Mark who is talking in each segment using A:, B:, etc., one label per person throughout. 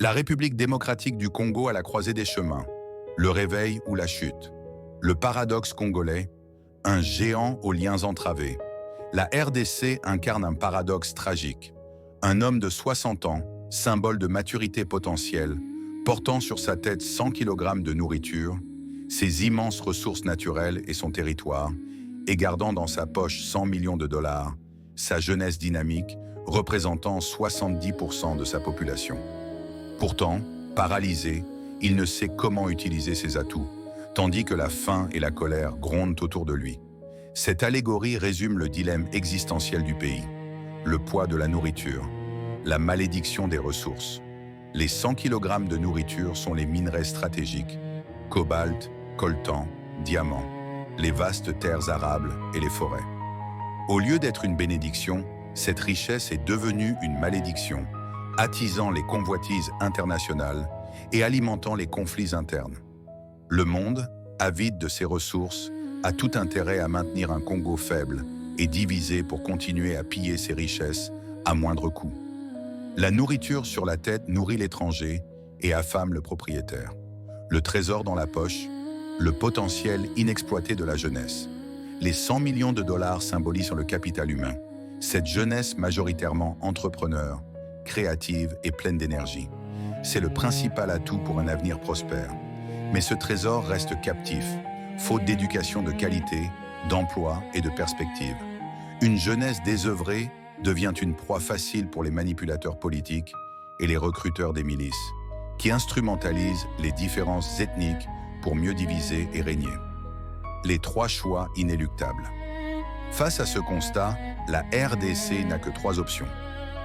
A: La République démocratique du Congo à la croisée des chemins. Le réveil ou la chute. Le paradoxe congolais. Un géant aux liens entravés. La RDC incarne un paradoxe tragique. Un homme de 60 ans, symbole de maturité potentielle, portant sur sa tête 100 kg de nourriture, ses immenses ressources naturelles et son territoire, et gardant dans sa poche 100 millions de dollars, sa jeunesse dynamique, représentant 70% de sa population. Pourtant, paralysé, il ne sait comment utiliser ses atouts, tandis que la faim et la colère grondent autour de lui. Cette allégorie résume le dilemme existentiel du pays. Le poids de la nourriture, la malédiction des ressources. Les 100 kg de nourriture sont les minerais stratégiques, cobalt, coltan, diamant, les vastes terres arables et les forêts. Au lieu d'être une bénédiction, cette richesse est devenue une malédiction, attisant les convoitises internationales et alimentant les conflits internes. Le monde, avide de ses ressources, a tout intérêt à maintenir un Congo faible et divisé pour continuer à piller ses richesses à moindre coût. La nourriture sur la tête nourrit l'étranger et affame le propriétaire. Le trésor dans la poche, le potentiel inexploité de la jeunesse. Les 100 millions de dollars symbolisent le capital humain. Cette jeunesse majoritairement entrepreneur, créative et pleine d'énergie. C'est le principal atout pour un avenir prospère. Mais ce trésor reste captif, faute d'éducation de qualité, d'emploi et de perspective. Une jeunesse désœuvrée devient une proie facile pour les manipulateurs politiques et les recruteurs des milices, qui instrumentalisent les différences ethniques pour mieux diviser et régner. Les 3 choix inéluctables. Face à ce constat, la RDC n'a que 3 options.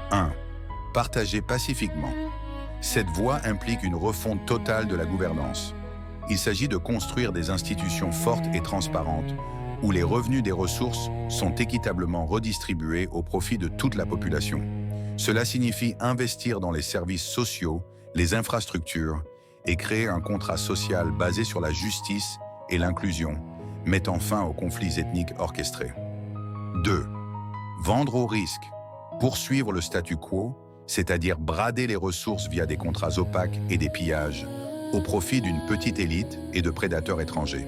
A: 1. Partager pacifiquement. Cette voie implique une refonte totale de la gouvernance. Il s'agit de construire des institutions fortes et transparentes où les revenus des ressources sont équitablement redistribués au profit de toute la population. Cela signifie investir dans les services sociaux, les infrastructures et créer un contrat social basé sur la justice et l'inclusion, mettant fin aux conflits ethniques orchestrés. 2. Vendre au risque. Poursuivre le statu quo, c'est-à-dire brader les ressources via des contrats opaques et des pillages, au profit d'une petite élite et de prédateurs étrangers.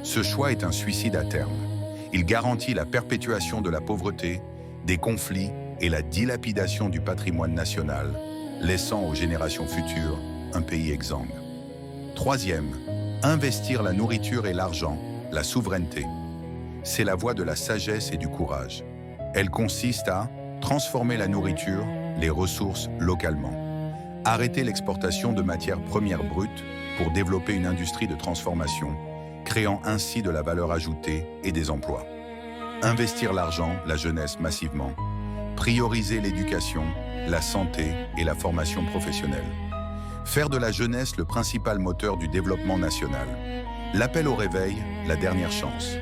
A: Ce choix est un suicide à terme. Il garantit la perpétuation de la pauvreté, des conflits et la dilapidation du patrimoine national, laissant aux générations futures un pays exsangue. 3. Investir la nourriture et l'argent, la souveraineté. C'est la voie de la sagesse et du courage. Elle consiste à transformer la nourriture, les ressources localement. Arrêter l'exportation de matières premières brutes pour développer une industrie de transformation, créant ainsi de la valeur ajoutée et des emplois. Investir l'argent, la jeunesse massivement. Prioriser l'éducation, la santé et la formation professionnelle. Faire de la jeunesse le principal moteur du développement national. L'appel au réveil, la dernière chance.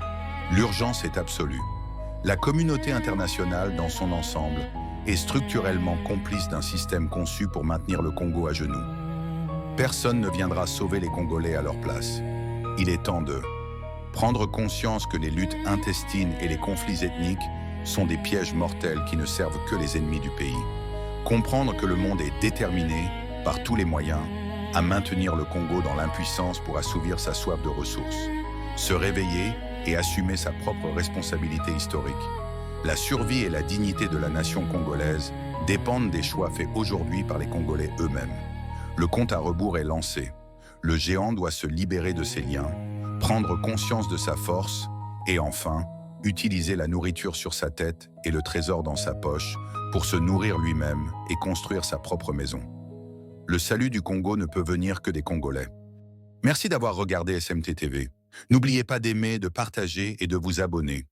A: L'urgence est absolue. La communauté internationale dans son ensemble est structurellement complice d'un système conçu pour maintenir le Congo à genoux. Personne ne viendra sauver les Congolais à leur place. Il est temps de prendre conscience que les luttes intestines et les conflits ethniques sont des pièges mortels qui ne servent que les ennemis du pays. Comprendre que le monde est déterminé, par tous les moyens, à maintenir le Congo dans l'impuissance pour assouvir sa soif de ressources. Se réveiller et assumer sa propre responsabilité historique. La survie et la dignité de la nation congolaise dépendent des choix faits aujourd'hui par les Congolais eux-mêmes. Le compte à rebours est lancé. Le géant doit se libérer de ses liens, prendre conscience de sa force et enfin, utiliser la nourriture sur sa tête et le trésor dans sa poche pour se nourrir lui-même et construire sa propre maison. Le salut du Congo ne peut venir que des Congolais. Merci d'avoir regardé SMT TV. N'oubliez pas d'aimer, de partager et de vous abonner.